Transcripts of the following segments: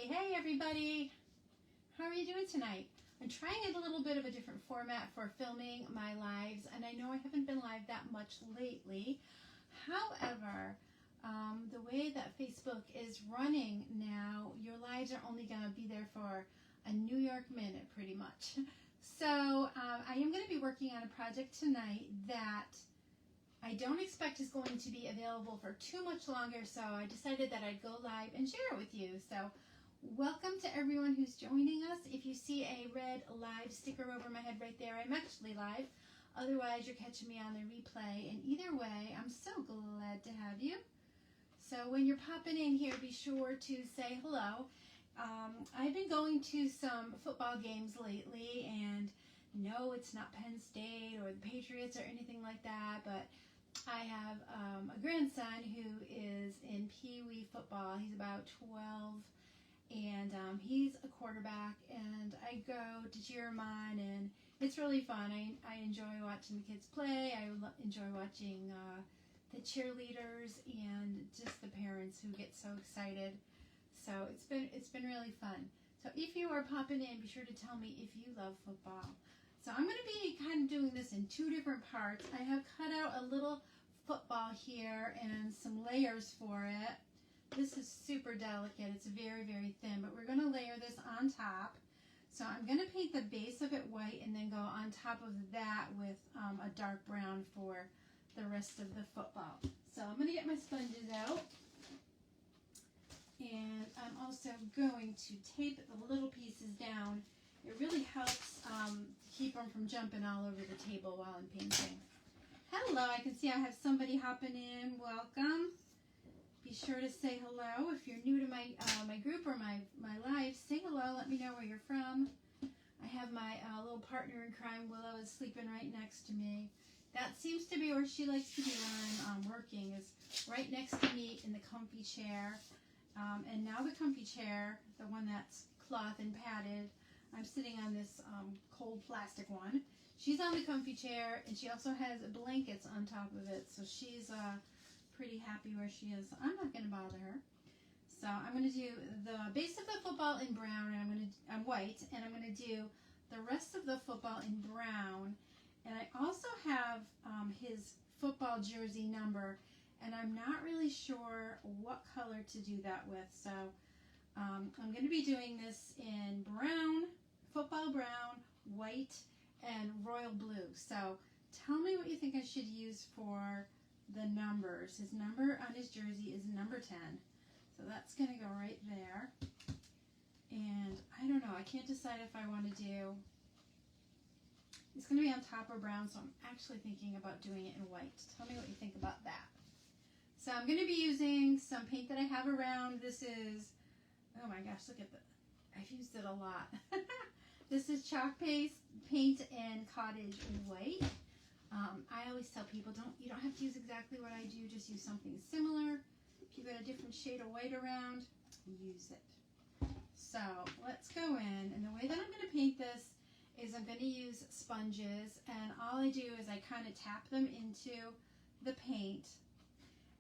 Hey everybody! How are you doing tonight? I'm trying a little bit of a different format for filming my lives, and I know I haven't been live that much lately. However, the way that Facebook is running now, your lives are only going to be there for a New York minute pretty much. So I am going to be working on a project tonight that I don't expect is going to be available for too much longer, so I decided that I'd go live and share it with you. So welcome to everyone who's joining us. If you see a red live sticker over my head right there, I'm actually live. Otherwise, you're catching me on the replay. And either way, I'm so glad to have you. So when you're popping in here, be sure to say hello. I've been going to some football games lately, and no, it's not Penn State or the Patriots or anything like that, but I have a grandson who is in Pee Wee football. He's about 12, and he's a quarterback, and I go to cheer him on, and it's really fun. I enjoy watching the kids play. I enjoy watching the cheerleaders and just the parents who get so excited. So it's been really fun. So if you are popping in, be sure to tell me if you love football. So I'm going to be kind of doing this in two different parts. I have cut out a little football here and some layers for it. This is super delicate. It's very, very thin, but we're going to layer this on top. So I'm going to paint the base of it white and then go on top of that with a dark brown for the rest of the football. So I'm going to get my sponges out. And I'm also going to tape the little pieces down. It really helps keep them from jumping all over the table while I'm painting. Hello, I can see I have somebody hopping in. Welcome. Be sure to say hello. If you're new to my my group or my live, say hello. Let me know where you're from. I have my little partner in crime, Willow, is sleeping right next to me. That seems to be where she likes to be when I'm working, is right next to me in the comfy chair. And now the comfy chair, the one that's cloth and padded, I'm sitting on this cold plastic one. She's on the comfy chair, and she also has blankets on top of it, so she's pretty happy where she is. So I'm not going to bother her. So I'm going to do the base of the football in brown, and I'm white, and I'm going to do the rest of the football in brown. And I also have his football jersey number, and I'm not really sure what color to do that with. So I'm going to be doing this in brown, football brown, white, and royal blue. So tell me what you think I should use for the numbers. His number on his jersey is number 10. So that's going to go right there. And I don't know. I can't decide if I want to do... It's going to be on top of brown, so I'm actually thinking about doing it in white. Tell me what you think about that. So I'm going to be using some paint that I have around. This is, oh my gosh, look at that. I've used it a lot. This is chalk paint in cottage white. I always tell people, you don't have to use exactly what I do, just use something similar. If you've got a different shade of white around, use it. So let's go in, and the way that I'm going to paint this is I'm going to use sponges, and all I do is I kind of tap them into the paint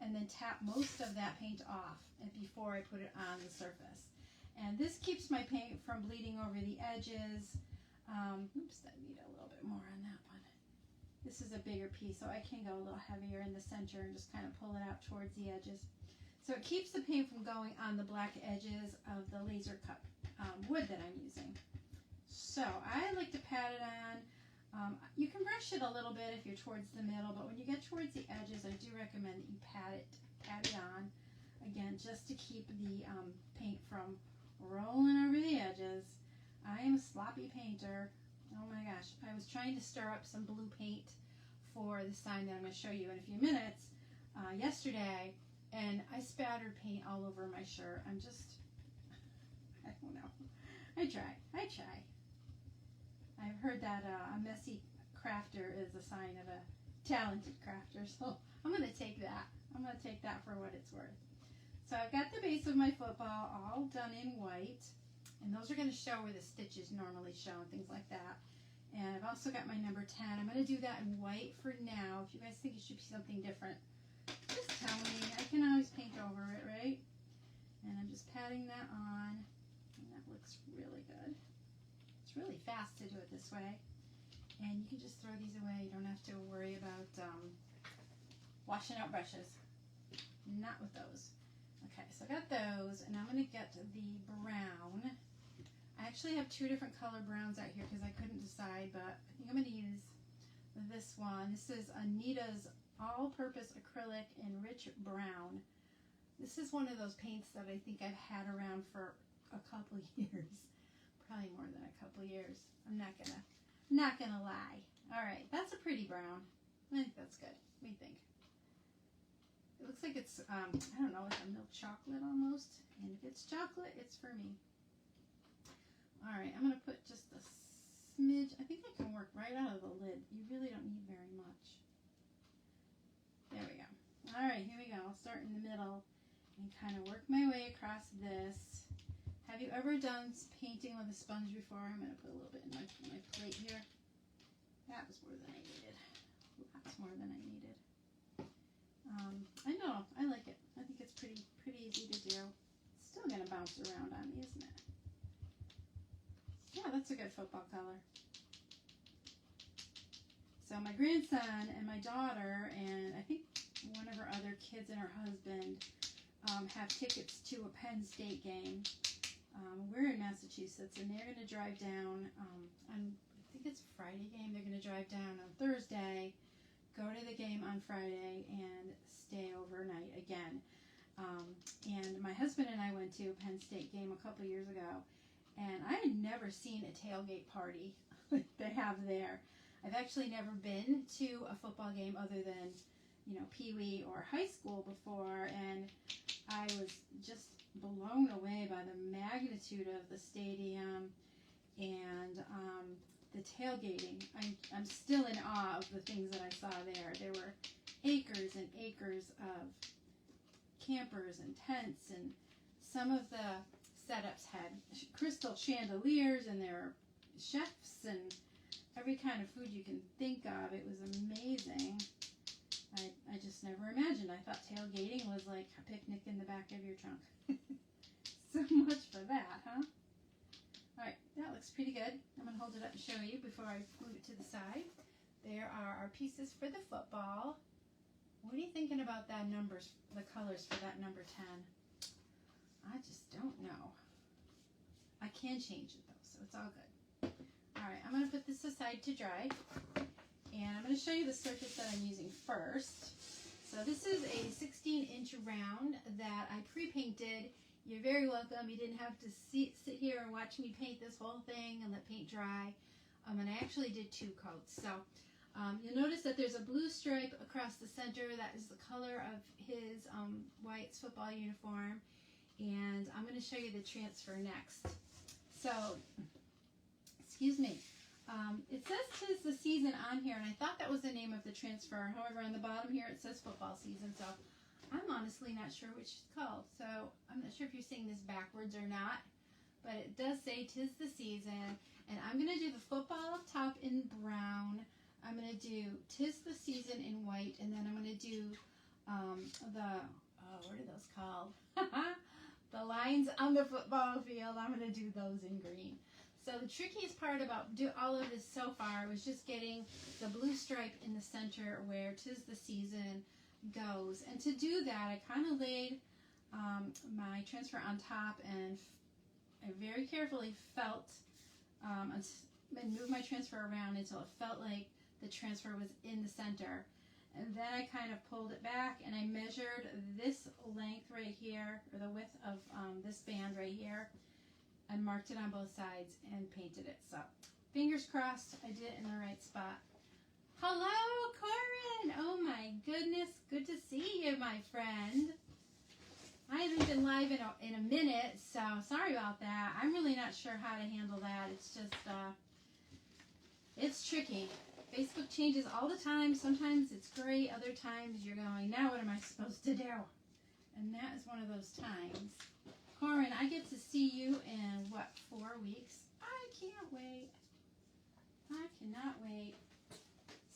and then tap most of that paint off before I put it on the surface. And this keeps my paint from bleeding over the edges. Oops, I need a little bit more on that one. This is a bigger piece, so I can go a little heavier in the center and just kind of pull it out towards the edges. So it keeps the paint from going on the black edges of the laser cut wood that I'm using. So I like to pat it on. You can brush it a little bit if you're towards the middle, but when you get towards the edges, I do recommend that you pat it on, again, just to keep the paint from rolling over the edges. I am a sloppy painter. Oh my gosh, I was trying to stir up some blue paint for the sign that I'm going to show you in a few minutes yesterday, and I spattered paint all over my shirt. I don't know. I try. I've heard that a messy crafter is a sign of a talented crafter, so I'm going to take that. I'm going to take that for what it's worth. So I've got the base of my football all done in white, and those are going to show where the stitches normally show and things like that. And I've also got my number 10. I'm going to do that in white for now. If you guys think it should be something different, just tell me. I can always paint over it, right? And I'm just patting that on. And that looks really good. It's really fast to do it this way. And you can just throw these away. You don't have to worry about washing out brushes. Not with those. Okay, so I got those, and I'm going to get the brown. I actually have two different color browns out here because I couldn't decide, but I think I'm going to use this one. This is Anita's All-Purpose Acrylic in Rich Brown. This is one of those paints that I think I've had around for a couple years. Probably more than a couple years. I'm not gonna lie. All right, that's a pretty brown. I think that's good. What do you think? It looks like it's, I don't know, it's a milk chocolate almost. And if it's chocolate, it's for me. All right, I'm gonna put just a smidge. I think I can work right out of the lid. You really don't need very much. There we go. All right, here we go. I'll start in the middle and kind of work my way across this. Have you ever done painting with a sponge before? I'm going to put a little bit in my plate here. That was more than I needed. Lots more than I needed. I know. I like it. I think it's pretty easy to do. It's still going to bounce around on me, isn't it? Yeah, that's a good football color. So my grandson and my daughter and I think one of her other kids and her husband have tickets to a Penn State game. We're in Massachusetts, and they're going to drive down I think it's a Friday game. They're going to drive down on Thursday, go to the game on Friday, and stay overnight again. And my husband and I went to a Penn State game a couple years ago, and I had never seen a tailgate party like they have there. I've actually never been to a football game other than, you know, Pee Wee or high school before, and I was just blown away by the magnitude of the stadium and the tailgating. I'm still in awe of the things that I saw there. There were acres and acres of campers and tents, and some of the setups had crystal chandeliers, and there were chefs and every kind of food you can think of. It was amazing. I just never imagined. I thought tailgating was like a picnic in the back of your trunk. So much for that, huh? Alright, that looks pretty good. I'm going to hold it up and show you before I move it to the side. There are our pieces for the football. What are you thinking about that numbers, the colors for that number 10? I just don't know. I can change it though, so it's all good. Alright, I'm going to put this aside to dry. And I'm going to show you the surface that I'm using first. So this is a 16-inch round that I pre-painted. You're very welcome. You didn't have to sit here and watch me paint this whole thing and let paint dry. And I actually did 2 coats. So you'll notice that there's a blue stripe across the center. That is the color of his Wyatt's football uniform. And I'm going to show you the transfer next. So, excuse me. It says 'tis the season on here, and I thought that was the name of the transfer. However, on the bottom here it says football season, so I'm honestly not sure which it's called. So I'm not sure if you're seeing this backwards or not, but it does say 'tis the season, and I'm going to do the football up top in brown. I'm going to do 'tis the season in white, and then I'm going to do what are those called? The lines on the football field. I'm going to do those in green. So the trickiest part about all of this so far was just getting the blue stripe in the center where 'tis the season goes. And to do that, I kind of laid my transfer on top, and I very carefully felt and moved my transfer around until it felt like the transfer was in the center. And then I kind of pulled it back, and I measured this length right here, or the width of this band right here, and marked it on both sides and painted it. So, fingers crossed I did it in the right spot. Hello, Corin! Oh my goodness, good to see you, my friend. I haven't been live in a minute, so sorry about that. I'm really not sure how to handle that. It's just, it's tricky. Facebook changes all the time. Sometimes it's great, other times you're going, now what am I supposed to do? And that is one of those times. Corin, I get to see you in, 4 weeks? I can't wait. I cannot wait.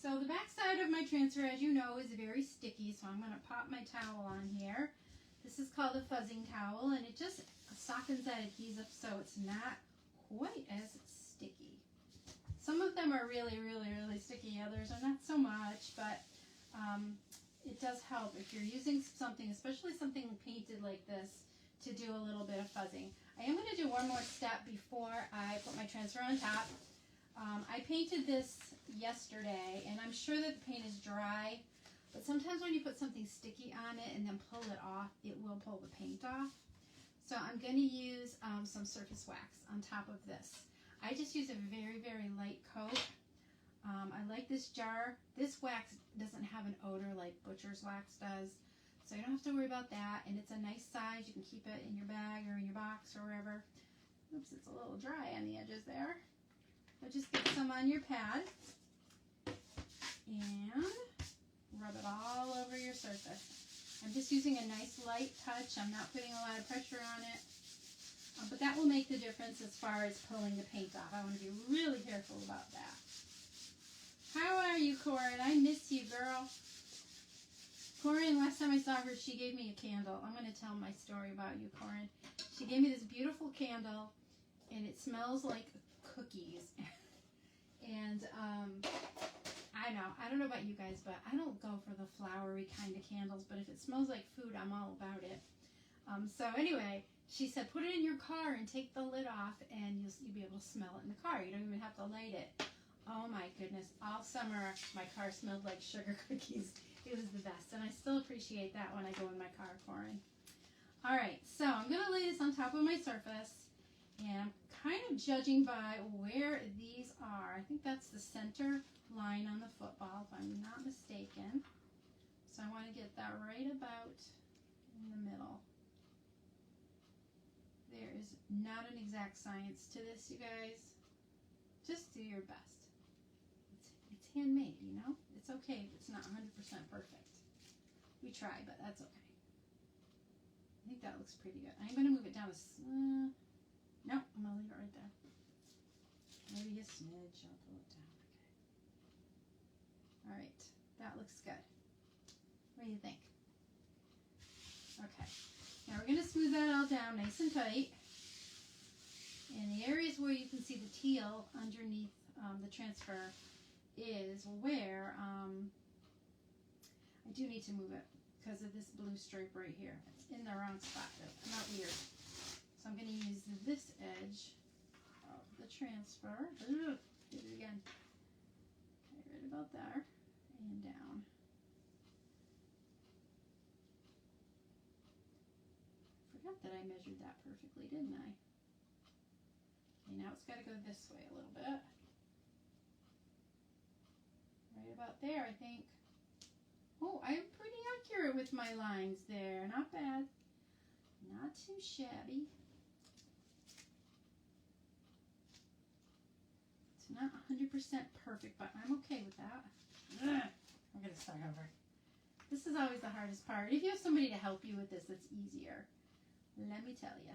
So the back side of my transfer, as you know, is very sticky, so I'm going to pop my towel on here. This is called a fuzzing towel, and it just softens that adhesive so it's not quite as sticky. Some of them are really, really, really sticky. Others are not so much, but it does help if you're using something, especially something painted like this, to do a little bit of fuzzing. I am going to do one more step before I put my transfer on top. I painted this yesterday, and I'm sure that the paint is dry, but sometimes when you put something sticky on it and then pull it off, it will pull the paint off. So I'm going to use some surface wax on top of this. I just use a very, very light coat. I like this jar. This wax doesn't have an odor like butcher's wax does, so you don't have to worry about that, and it's a nice size. You can keep it in your bag or in your box or wherever. Oops, it's a little dry on the edges there. So just get some on your pad and rub it all over your surface. I'm just using a nice light touch. I'm not putting a lot of pressure on it, but that will make the difference as far as pulling the paint off. I want to be really careful about that. How are you, Corin? I miss you, girl. Corin, last time I saw her, she gave me a candle. I'm going to tell my story about you, Corin. She gave me this beautiful candle, and it smells like cookies. And I don't know about you guys, but I don't go for the flowery kind of candles, but if it smells like food, I'm all about it. So anyway, she said, put it in your car and take the lid off, and you'll be able to smell it in the car. You don't even have to light it. Oh my goodness, all summer my car smelled like sugar cookies. It was the best, and I still appreciate that when I go in my car, Corin. All right, so I'm going to lay this on top of my surface, and I'm kind of judging by where these are. I think that's the center line on the football, if I'm not mistaken. So I want to get that right about in the middle. There is not an exact science to this, you guys. Just do your best. It's handmade, you know? It's okay if it's not 100% perfect. We try, but that's okay. I think that looks pretty good. I'm going to move it down a no, I'm going to leave it right there. Maybe a smidge. I'll pull it down. Okay. All right. That looks good. What do you think? Okay. Now we're going to smooth that all down nice and tight. And the areas where you can see the teal underneath the transfer is where I do need to move it because of this blue stripe right here. It's in the wrong spot though, not weird. So I'm going to use this edge of the transfer. Ugh, did it again. Okay, right about there and down. Forgot that I measured that perfectly, didn't I? Okay, now it's got to go this way a little bit. Right about there, I think. Oh, I'm pretty accurate with my lines there. Not bad. Not too shabby. It's not 100% perfect, but I'm okay with that. Ugh, I'm going to start over. This is always the hardest part. If you have somebody to help you with this, it's easier. Let me tell you.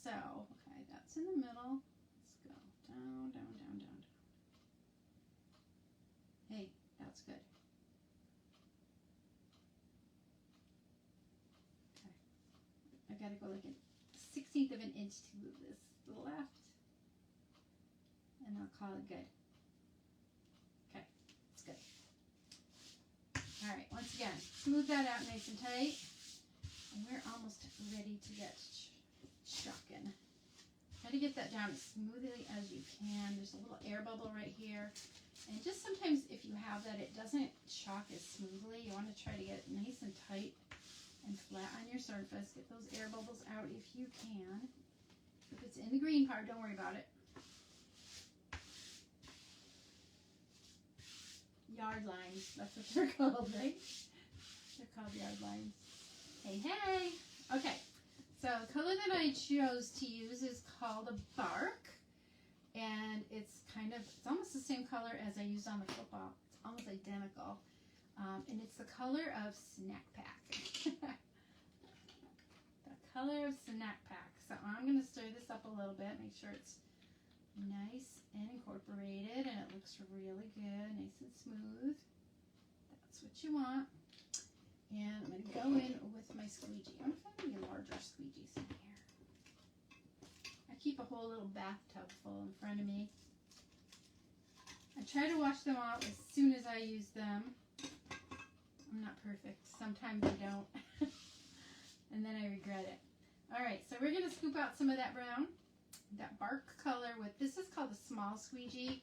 So, okay, that's in the middle. Let's go down, down, down, down, down. Hey, that's good. Okay. I gotta go like a 1/16 of an inch to this to the left. And I'll call it good. Okay, it's good. All right, once again, smooth that out nice and tight. And we're almost ready to get shucking. Try to get that down as smoothly as you can. There's a little air bubble right here. And just sometimes if you have that, it doesn't chalk as smoothly. You want to try to get it nice and tight and flat on your surface. Get those air bubbles out if you can. If it's in the green part, don't worry about it. Yard lines, that's what they're called, right? They're called yard lines. Hey, hey! Okay, so the color that I chose to use is called a bark. And it's almost the same color as I used on the football. It's almost identical. And it's the color of Snack Pack. The color of Snack Pack. So I'm going to stir this up a little bit, make sure it's nice and incorporated, and it looks really good, nice and smooth. That's what you want. And I'm going to go in with my squeegee. I'm finding larger squeegees in here. I keep a whole little bathtub full in front of me. I try to wash them out as soon as I use them. I'm not perfect. Sometimes I don't. And then I regret it. All right, so we're going to scoop out some of that brown, that bark color with, this is called a small squeegee.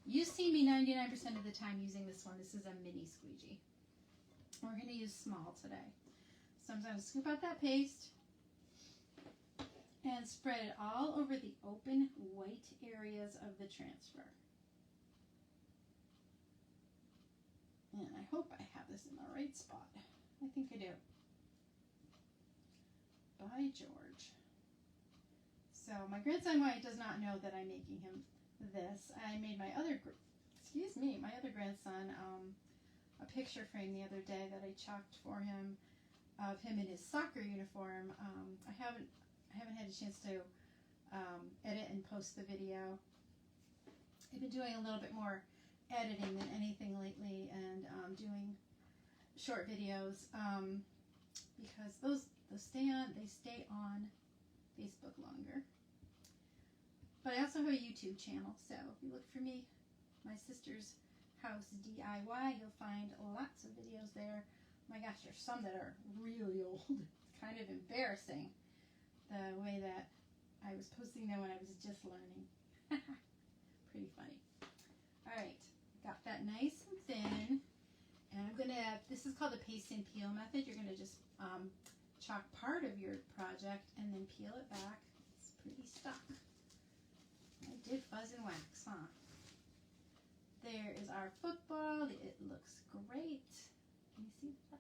You see me 99% of the time using this one. This is a mini squeegee. We're going to use small today. So I'm going to scoop out that paste and spread it all over the open white areas of the transfer. And I hope I have this in the right spot. I think I do. By George. So my grandson Wyatt does not know that I'm making him this. I made my other grandson a picture frame the other day that I chalked for him of him in his soccer uniform. I haven't had a chance to edit and post the video. I've been doing a little bit more editing than anything lately, and doing short videos because they stay on Facebook longer. But I also have a YouTube channel, so if you look for me, my sister's house DIY, you'll find lots of videos there. My gosh, there's some that are really old. It's kind of embarrassing the way that I was posting them when I was just learning. Pretty funny. All right, got that nice and thin. And I'm gonna, this is called the paste and peel method. You're gonna just chalk part of your project and then peel it back. It's pretty stuck. I did fuzz and wax, huh? There is our football. It looks great. Can you see that?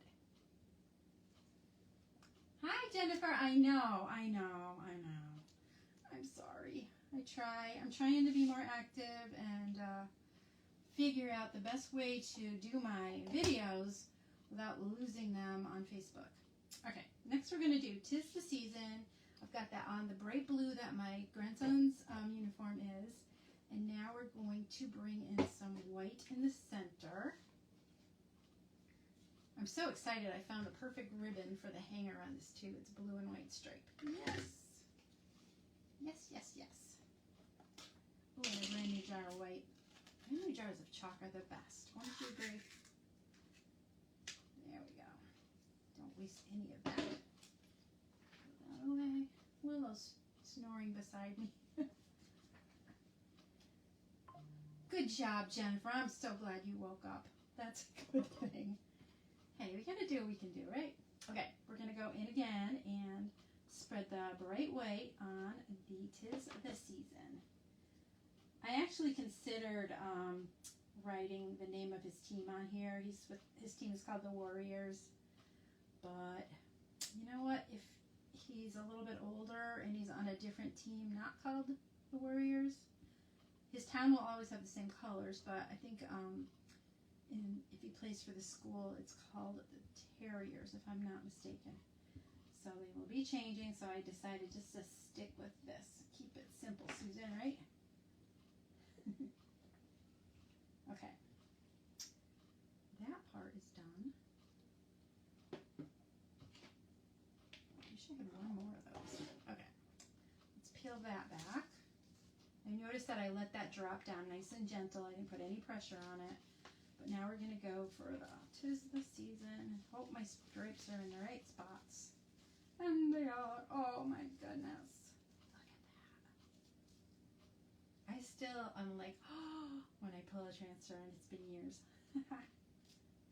Hi, Jennifer. I know. I'm sorry. I'm trying to be more active and figure out the best way to do my videos without losing them on Facebook. Okay, next we're going to do 'Tis the Season. I've got that on the bright blue that my grandson's uniform is. And now we're going to bring in some white in the center. I'm so excited I found a perfect ribbon for the hanger on this too. It's blue and white stripe. Yes. Oh, and a brand new jar of white. Brand new jars of chalk are the best. Won't you agree? There we go. Don't waste any of that. Put that away. Willow's snoring beside me. Good job, Jennifer. I'm so glad you woke up. That's a good thing. Hey, we gotta do what we can do, right? Okay, we're gonna go in again and spread the bright white on the 'Tis the Season. I actually considered writing the name of his team on here. His team is called the Warriors. But you know what? If he's a little bit older and he's on a different team not called the Warriors, his town will always have the same colors, but I think if he plays for the school, it's called the Terriers, if I'm not mistaken. So they will be changing, so I decided just to stick with this. Keep it simple, Susan, right? Okay. That part is done. You should have one more of those. Okay. Let's peel that back. I noticed that I let that drop down nice and gentle. I didn't put any pressure on it. But now we're going to go for the 'Tis the Season. Hope my stripes are in the right spots. And they are. Oh my goodness. Look at that. I'm like, oh, when I pull a transfer, and it's been years.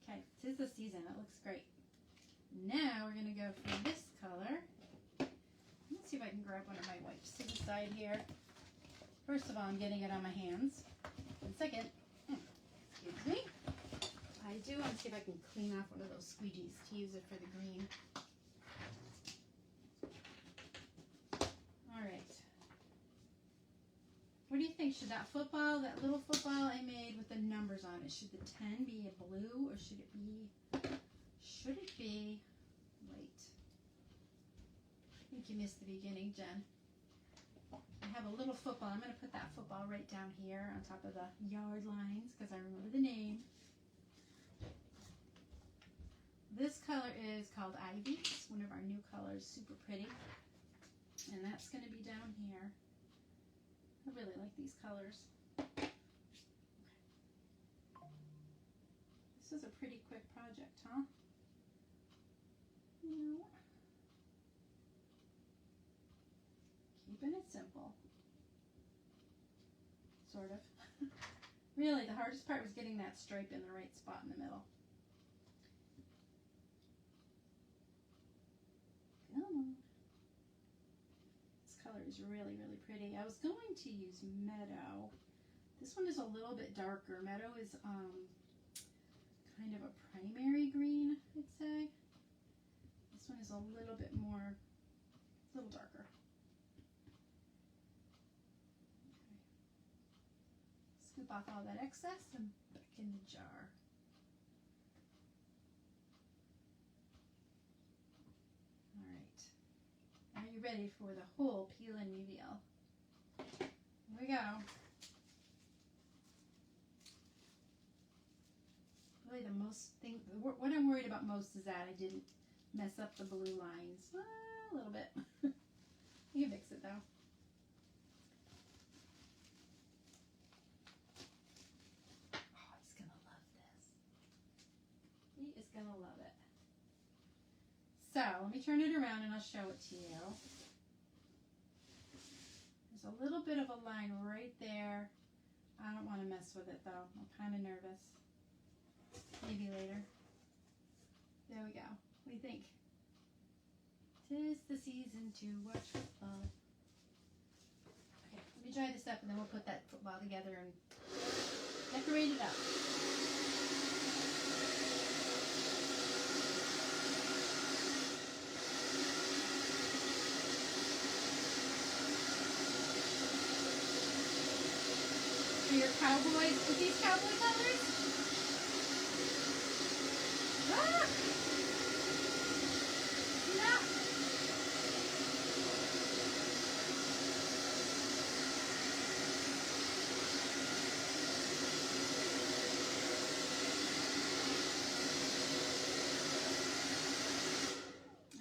Okay, 'Tis the Season. It looks great. Now we're going to go for this color. Let's see if I can grab one of my wipes to the side here. First of all, I'm getting it on my hands. And second, excuse me, I do want to see if I can clean off one of those squeegees to use it for the green. All right. What do you think? Should that little football I made with the numbers on it, should the 10 be a blue or should it be white? I think you missed the beginning, Jen. I have a little football. I'm going to put that football right down here on top of the yard lines because I remember the name. This color is called Ivy. It's one of our new colors, super pretty. And that's going to be down here. I really like these colors. Okay. This is a pretty quick project, huh? No. Keeping it simple. Sort of. Really, the hardest part was getting that stripe in the right spot in the middle. Come on. This color is really, really pretty. I was going to use Meadow. This one is a little bit darker. Meadow is kind of a primary green, I'd say. This one is a little bit more, a little darker. Scoop off all that excess and back in the jar. All right. Are you ready for the whole peel and reveal? Here we go. Really the most thing, what I'm worried about most is that I didn't mess up the blue lines. A little bit. You can fix it though. Gonna love it. So let me turn it around and I'll show it to you. There's a little bit of a line right there. I don't want to mess with it though. I'm kind of nervous. Maybe later. There we go. What do you think? 'Tis the season to watch football. Okay, let me dry this up and then we'll put that football together and decorate it up. Your cowboys, with these cowboy colors? Ah! No.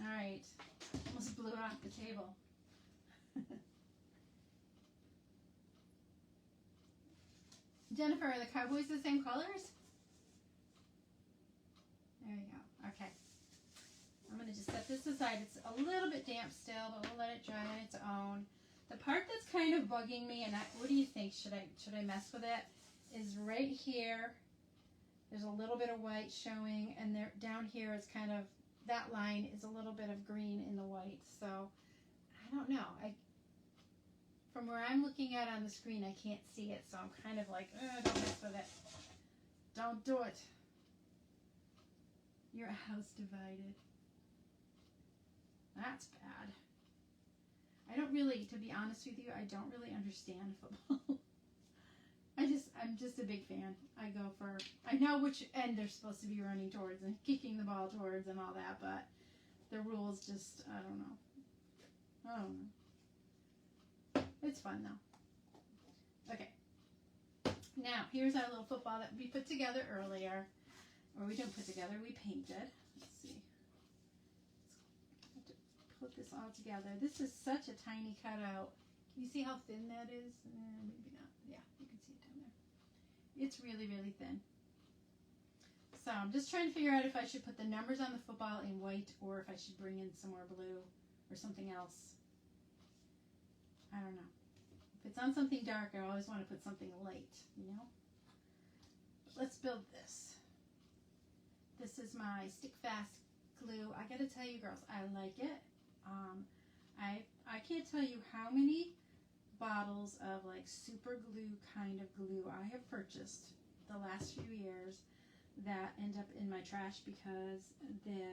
All right, almost blew it off the table. Jennifer, are the cowboys the same colors? There you go. Okay. I'm going to just set this aside. It's a little bit damp still, but we'll let it dry on its own. The part that's kind of bugging me, and what do you think? Should I mess with it? Is right here. There's a little bit of white showing, and there down here is kind of, that line is a little bit of green in the white. So I don't know. From where I'm looking at on the screen, I can't see it, so I'm kind of like, don't mess with it. Don't do it. Your house divided. That's bad. I don't really, to be honest with you, I don't really understand football. I'm just a big fan. I know which end they're supposed to be running towards and kicking the ball towards and all that, but the rules just, I don't know. It's fun though. Okay. Now, here's our little football that we put together earlier. Or we didn't put together, we painted. Let's see. Let's put this all together. This is such a tiny cutout. Can you see how thin that is? Maybe not. Yeah, you can see it down there. It's really, really thin. So I'm just trying to figure out if I should put the numbers on the football in white or if I should bring in some more blue or something else. I don't know. If it's on something dark, I always want to put something light, you know? But let's build this. This is my stick fast glue. I gotta tell you girls, I like it. I can't tell you how many bottles of like super glue kind of glue I have purchased the last few years that end up in my trash because the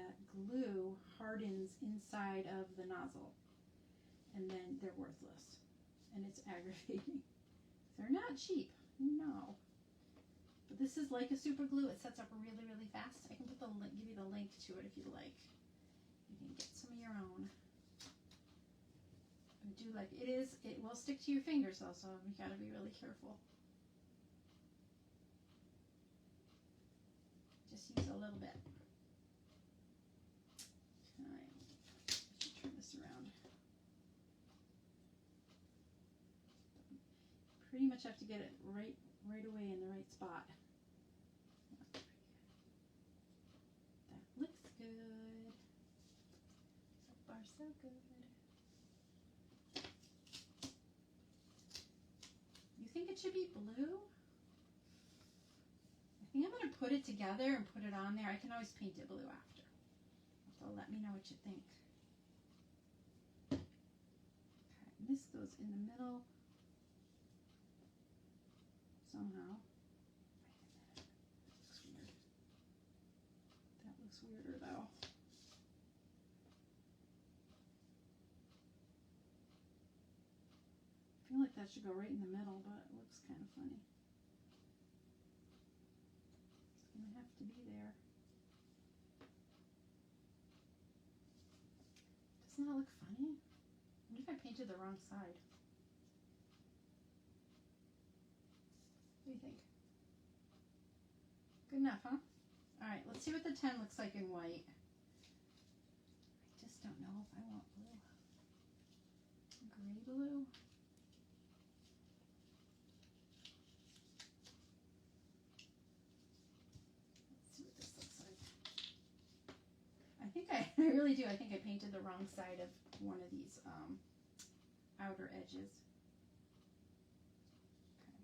glue hardens inside of the nozzle. And then they're worthless, and it's aggravating. They're not cheap, no. But this is like a super glue. It sets up really, really fast. I can put the link, give you the link to it if you'd like. You can get some of your own. I do like it is. It will stick to your fingers though, so you got to be really careful. Just use a little bit. pretty much have to get it right away in the right spot. That looks good. So far, so good. You think it should be blue? I think I'm going to put it together and put it on there. I can always paint it blue after. So let me know what you think. Okay, this goes in the middle somehow. Wait a minute. That looks weird. That looks weirder though. I feel like that should go right in the middle, but it looks kind of funny. It's going to have to be there. Doesn't that look funny? What if I painted the wrong side? What do you think? Good enough, huh? Alright, let's see what the 10 looks like in white. I just don't know if I want blue. Gray blue? Let's see what this looks like. I think I really do. I think I painted the wrong side of one of these outer edges. Okay.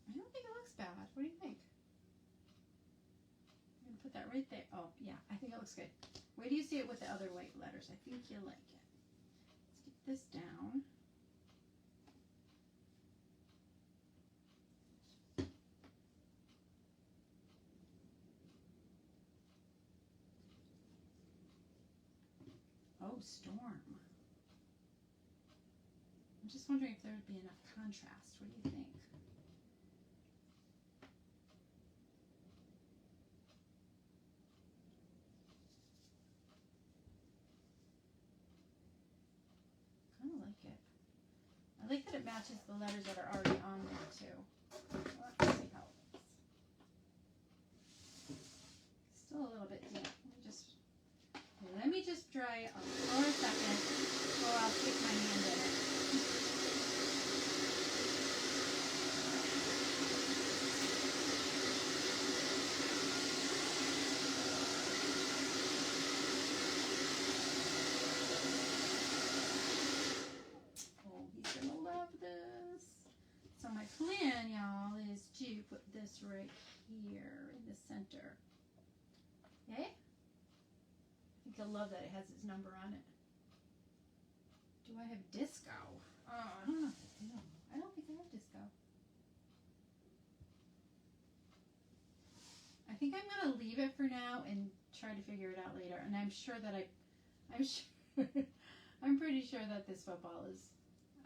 I don't think it looks bad. What do you think? I'm going to put that right there. Oh, yeah, I think it looks good. Wait till you see it with the other white letters. I think you'll like it. Let's get this down. Oh, storm. I'm just wondering if there would be enough contrast. What do you think? Kind of like it. I like that it matches the letters that are already on there too. Well, let's see how it looks. Still a little bit damp. Let me just dry it for a second, or I'll stick my hand in it. Oh, he's gonna love this. So my plan, y'all, is to put this right here in the center. Okay? I think he'll love that it has his number on it. Do I have disco? Oh, I don't know if I do. I don't think I have disco. I think I'm going to leave it for now and try to figure it out later. And I'm sure that I'm pretty sure that this football is,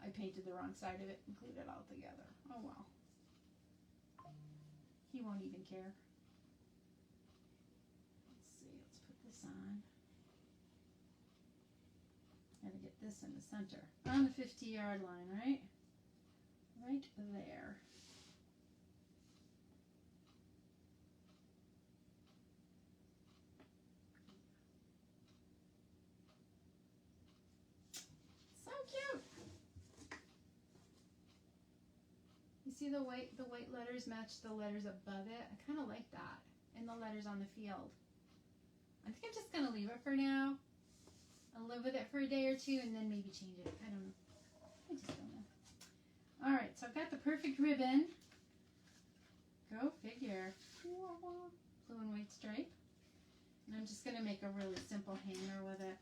I painted the wrong side of it and glued it all together. Oh well. He won't even care. Let's see, let's put this on. Gotta get this in the center. On the 50-yard line, right? Right there. So cute! You see the white letters match the letters above it? I kind of like that. And the letters on the field. I think I'm just going to leave it for now. I'll live with it for a day or two and then maybe change it. I don't know. I just don't know. Alright, so I've got the perfect ribbon. Go figure. Blue and white stripe. And I'm just going to make a really simple hanger with it.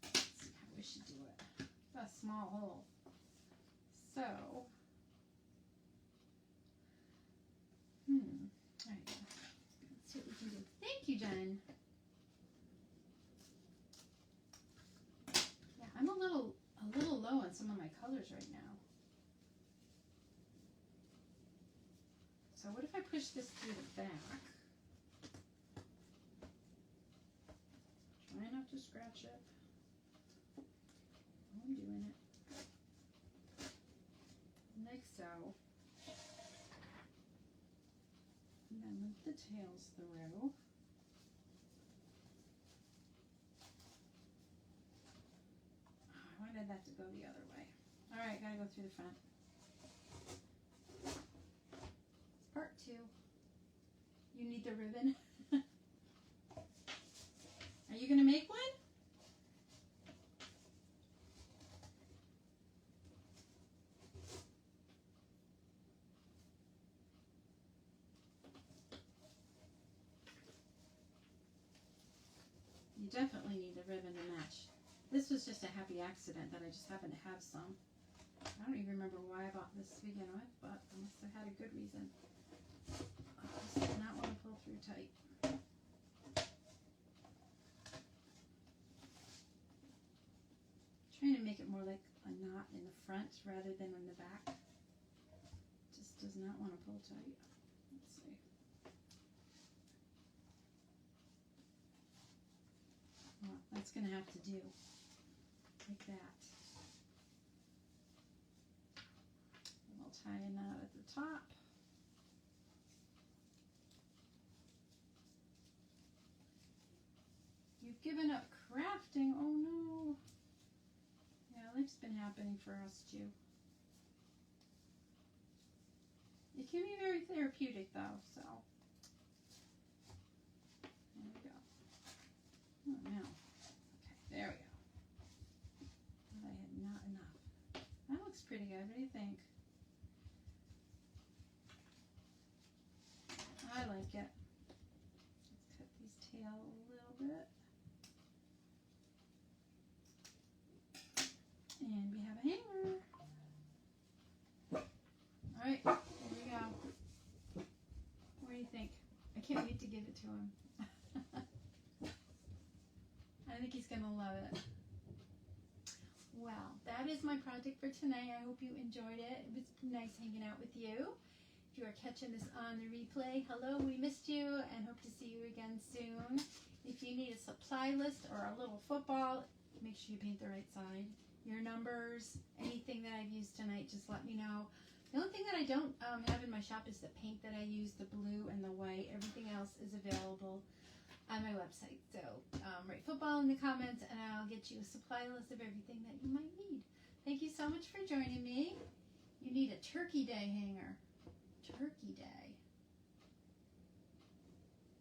Let's see how we should do it. It's a small hole. So, alright. Let's see what we can do. Thank you, Jen. I'm a little low on some of my colors right now. So what if I push this through the back? Try not to scratch it. I'm doing it. Like so. And then loop the tails through. I wanted that to go the other way. All right, gotta go through the front. Part 2. You need the ribbon. Are you gonna make one? You definitely need the ribbon to match. This was just a happy accident that I just happened to have some. I don't even remember why I bought this to begin with, but I must have had a good reason. This does not want to pull through tight. Trying to make it more like a knot in the front rather than in the back. Just does not want to pull tight. Let's see. Well, that's going to have to do. Like that. And we'll tie a knot at the top. You've given up crafting. Oh no. Yeah, life's been happening for us too. It can be very therapeutic though, so. There we go. Oh no. Okay, there we go. I had not enough. That looks pretty good. What do you think? I like it. Let's cut these tail a little bit. And we have a hanger. Alright, here we go. What do you think? I can't wait to give it to him. I think he's going to love it. Well, that is my project for tonight. I hope you enjoyed it. It was nice hanging out with you. If you are catching this on the replay, hello, we missed you and hope to see you again soon. If you need a supply list or a little football, make sure you paint the right side. Your numbers, anything that I've used tonight, just let me know. The only thing that I don't have in my shop is the paint that I use, the blue and the white. Everything else is available on my website. So write football in the comments and I'll get you a supply list of everything that you might need. Thank you so much for joining me. You need a Turkey Day hanger. Turkey Day.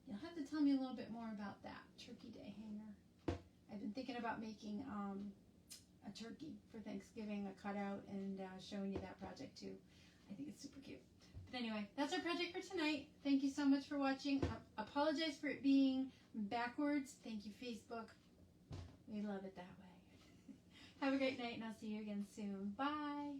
You'll have to tell me a little bit more about that Turkey Day hanger. I've been thinking about making a turkey for Thanksgiving, a cutout, and showing you that project too. I think it's super cute. But anyway, that's our project for tonight. Thank you so much for watching. Apologize for it being backwards. Thank you, Facebook. We love it that way. Have a great night, and I'll see you again soon. Bye.